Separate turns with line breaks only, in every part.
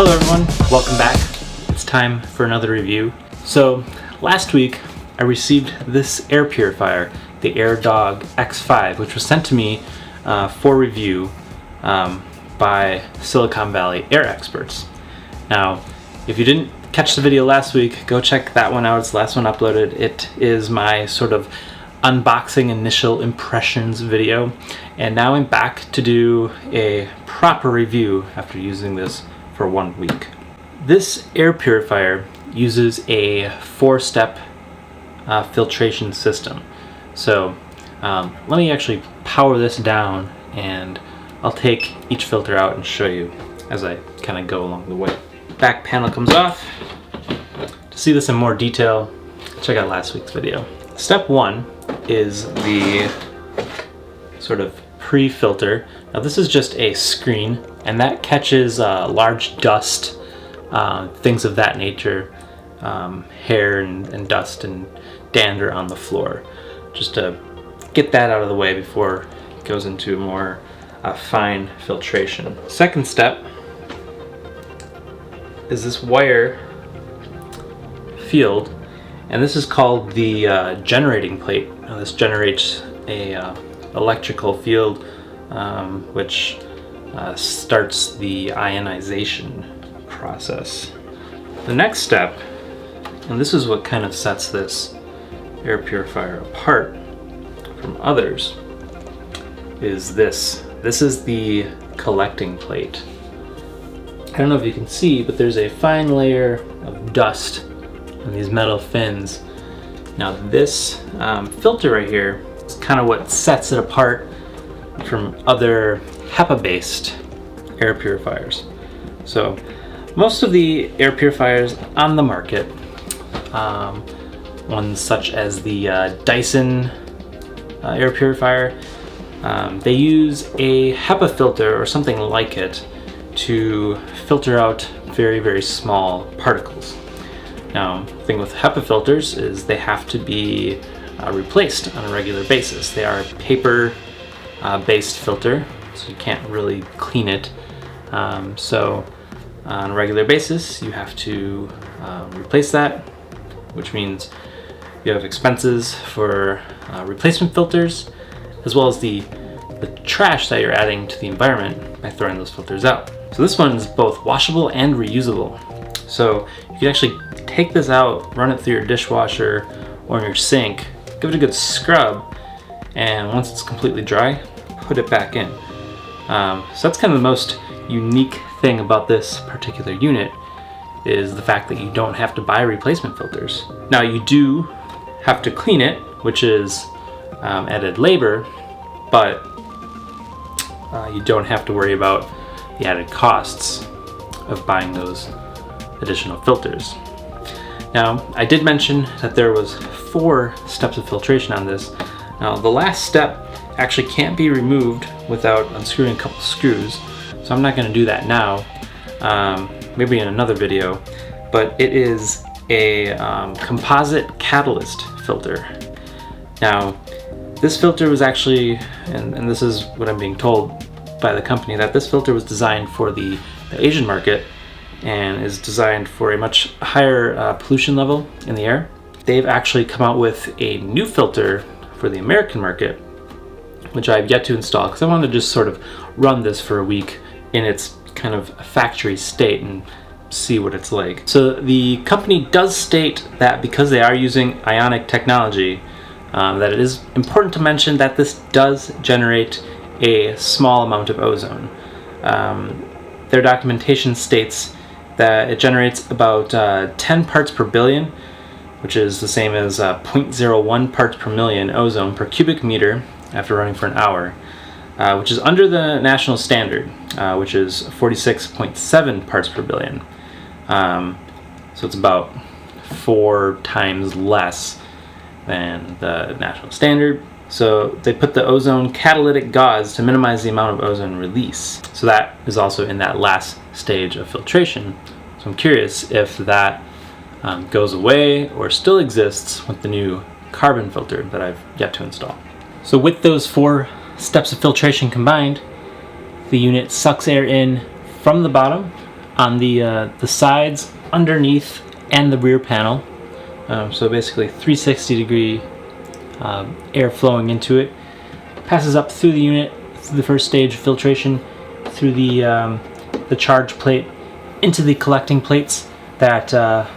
Hello everyone, welcome back. It's time for another review. So last week I received this air purifier, the Airdog X5, which was sent to me for review by Silicon Valley air experts. Now, if you didn't catch the video last week, go check that one out. It's the last one uploaded. It is my sort of unboxing initial impressions video, and now I'm back to do a proper review after using this for 1 week. This air purifier uses a 4-step filtration system. So let me actually power this down and I'll take each filter out and show you as I kind of go along the way. Back panel comes off. To see this in more detail, check out last week's video. Step 1 is the sort of pre-filter. Now this is just a screen, and that catches large dust, things of that nature, hair and dust and dander on the floor, just to get that out of the way before it goes into more fine filtration. Second step is this wire field, and this is called the generating plate. Now this generates a electrical field which starts the ionization process. The next step, and this is what kind of sets this air purifier apart from others, is this. This is the collecting plate. I don't know if you can see, but there's a fine layer of dust on these metal fins. Now this filter right here is kind of what sets it apart from other HEPA-based air purifiers. So most of the air purifiers on the market, ones such as the Dyson air purifier, they use a HEPA filter or something like it to filter out very, very small particles. Now, the thing with HEPA filters is they have to be replaced on a regular basis. They are a paper-based filter, so you can't really clean it. So on a regular basis, you have to replace that, which means you have expenses for replacement filters, as well as the trash that you're adding to the environment by throwing those filters out. So this one is both washable and reusable. So you can actually take this out, run it through your dishwasher or in your sink, give it a good scrub, and once it's completely dry, put it back in. So that's kind of the most unique thing about this particular unit, is the fact that you don't have to buy replacement filters. Now you do have to clean it, which is added labor, but you don't have to worry about the added costs of buying those additional filters. Now, I did mention that there was 4 steps of filtration on this. Now, the last step actually can't be removed without unscrewing a couple screws, so I'm not going to do that now, maybe in another video, but it is a composite catalyst filter. Now, this filter was actually, and this is what I'm being told by the company, that this filter was designed for the Asian market and is designed for a much higher pollution level in the air. They've actually come out with a new filter for the American market, which I've yet to install because I want to just sort of run this for a week in its kind of factory state and see what it's like. So the company does state that because they are using ionic technology, that it is important to mention that this does generate a small amount of ozone. Their documentation states that it generates about 10 parts per billion, which is the same as 0.01 parts per million ozone per cubic meter after running for an hour, which is under the national standard, which is 46.7 parts per billion. So it's about 4 times less than the national standard. So they put the ozone catalytic gauze to minimize the amount of ozone release. So that is also in that last stage of filtration. So I'm curious if that goes away or still exists with the new carbon filter that I've yet to install. So with those 4 steps of filtration combined, the unit sucks air in from the bottom on the sides, underneath, and the rear panel. So basically 360 degree air flowing into it. Passes up through the unit, through the first stage of filtration, through the charge plate, into the collecting plates, that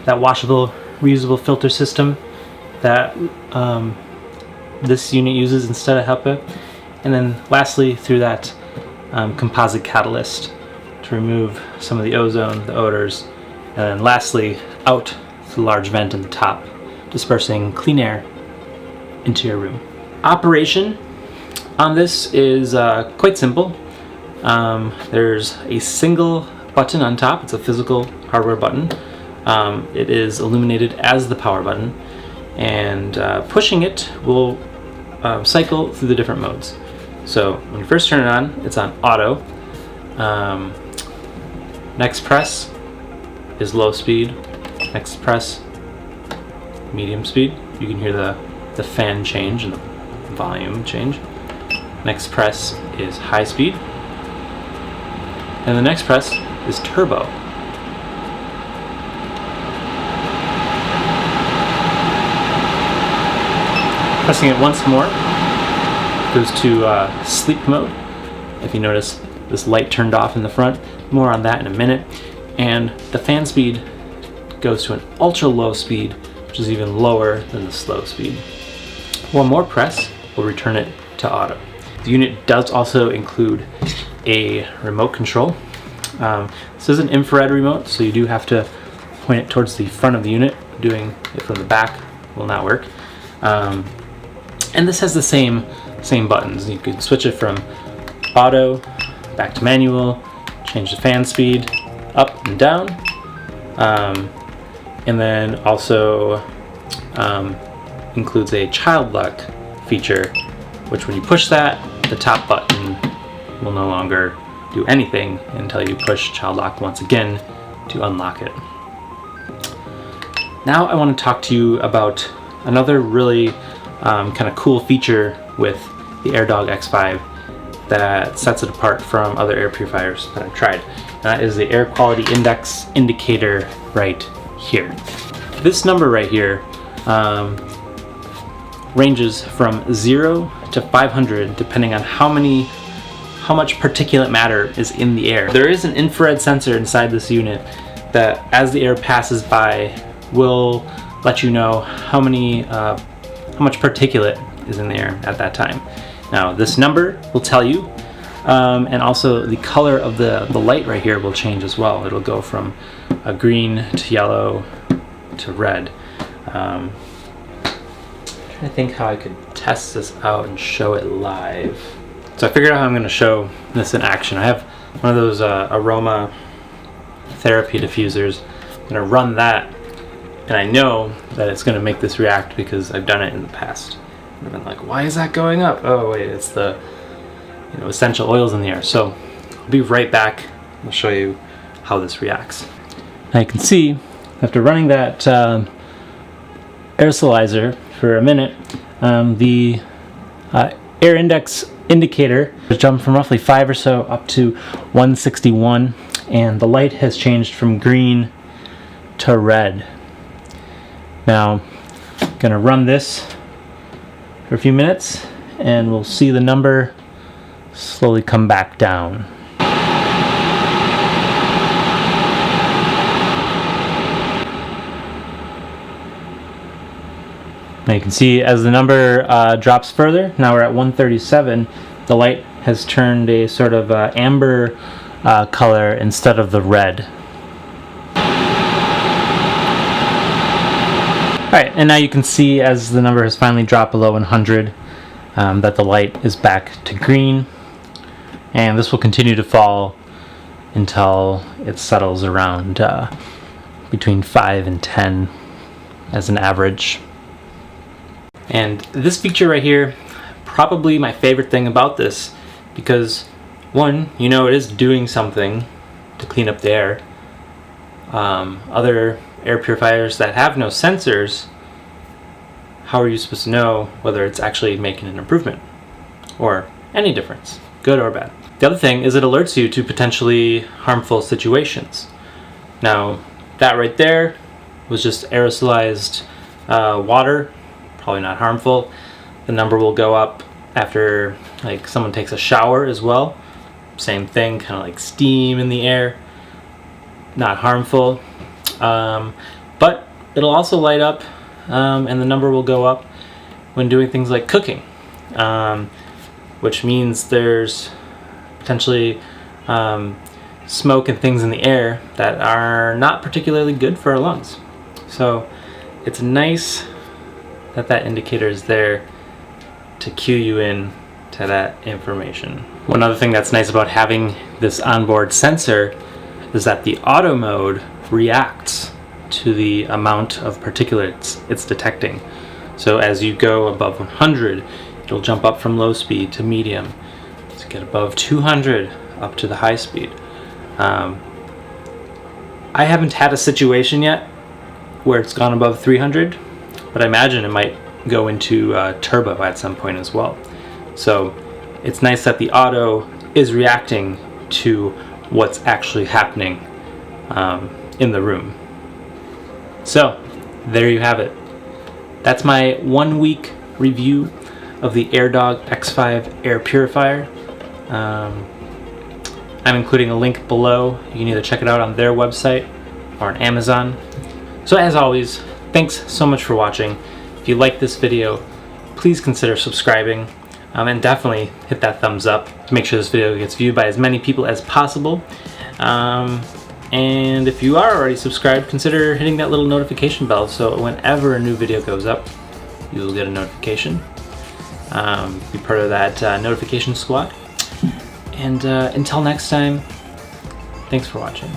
washable, reusable filter system that this unit uses instead of HEPA, and then lastly through that composite catalyst to remove some of the ozone, the odors, and then lastly out the large vent in the top, dispersing clean air into your room. Operation on this is quite simple. There's a single button on top. It's a physical hardware button. It is illuminated as the power button, and pushing it will cycle through the different modes. So when you first turn it on, it's on auto. Next press is low speed. Next press, medium speed. You can hear the fan change and the volume change. Next press is high speed. And the next press is turbo. Pressing it once more goes to sleep mode. If you notice, this light turned off in the front. More on that in a minute. And the fan speed goes to an ultra low speed, which is even lower than the slow speed. One more press will return it to auto. The unit does also include a remote control. This is an infrared remote, so you do have to point it towards the front of the unit. Doing it from the back will not work. And this has the same buttons. You can switch it from auto back to manual, change the fan speed up and down, and then also includes a child lock feature, which when you push that, the top button will no longer do anything until you push child lock once again to unlock it. Now I want to talk to you about another really kind of cool feature with the Airdog X5 that sets it apart from other air purifiers that I've tried. And that is the air quality index indicator right here. This number right here ranges from 0 to 500 depending on how much particulate matter is in the air. There is an infrared sensor inside this unit that, as the air passes by, will let you know how much particulate is in the air at that time. Now this number will tell you, and also the color of the light right here will change as well. It'll go from a green to yellow to red. I'm trying to think how I could test this out and show it live. So I figured out how I'm going to show this in action. I have one of those aroma therapy diffusers. I'm going to run that, and I know that it's going to make this react because I've done it in the past. And I've been like, why is that going up? Oh wait, it's the essential oils in the air. So I'll be right back. I'll show you how this reacts. Now you can see after running that aerosolizer for a minute, the air index indicator has jumped from roughly 5 or so up to 161, and the light has changed from green to red. Now I'm gonna run this for a few minutes and we'll see the number slowly come back down. Now you can see as the number drops further, now we're at 137, the light has turned a sort of amber color instead of the red. Alright, and now you can see as the number has finally dropped below 100 that the light is back to green, and this will continue to fall until it settles around between 5 and 10 as an average. And this feature right here, probably my favorite thing about this, because one, it is doing something to clean up the air. Other air purifiers that have no sensors, how are you supposed to know whether it's actually making an improvement or any difference, good or bad? The other thing is it alerts you to potentially harmful situations. Now, that right there was just aerosolized water, probably not harmful. The number will go up after like someone takes a shower as well. Same thing, kind of like steam in the air, not harmful. But it'll also light up, and the number will go up when doing things like cooking, which means there's potentially smoke and things in the air that are not particularly good for our lungs. So it's nice that that indicator is there to cue you in to that information. One other thing that's nice about having this onboard sensor is that the auto mode reacts to the amount of particulates it's detecting. So as you go above 100, it'll jump up from low speed to medium, to get above 200 up to the high speed. I haven't had a situation yet where it's gone above 300, but I imagine it might go into turbo at some point as well. So it's nice that the auto is reacting to what's actually happening in the room. So there you have it. That's my 1 week review of the Airdog X5 air purifier. I'm including a link below. You can either check it out on their website or on Amazon. So as always, thanks so much for watching. If you like this video, please consider subscribing, and definitely hit that thumbs up to make sure this video gets viewed by as many people as possible. And if you are already subscribed, consider hitting that little notification bell so whenever a new video goes up, you'll get a notification. Be part of that notification squad. And until next time, thanks for watching.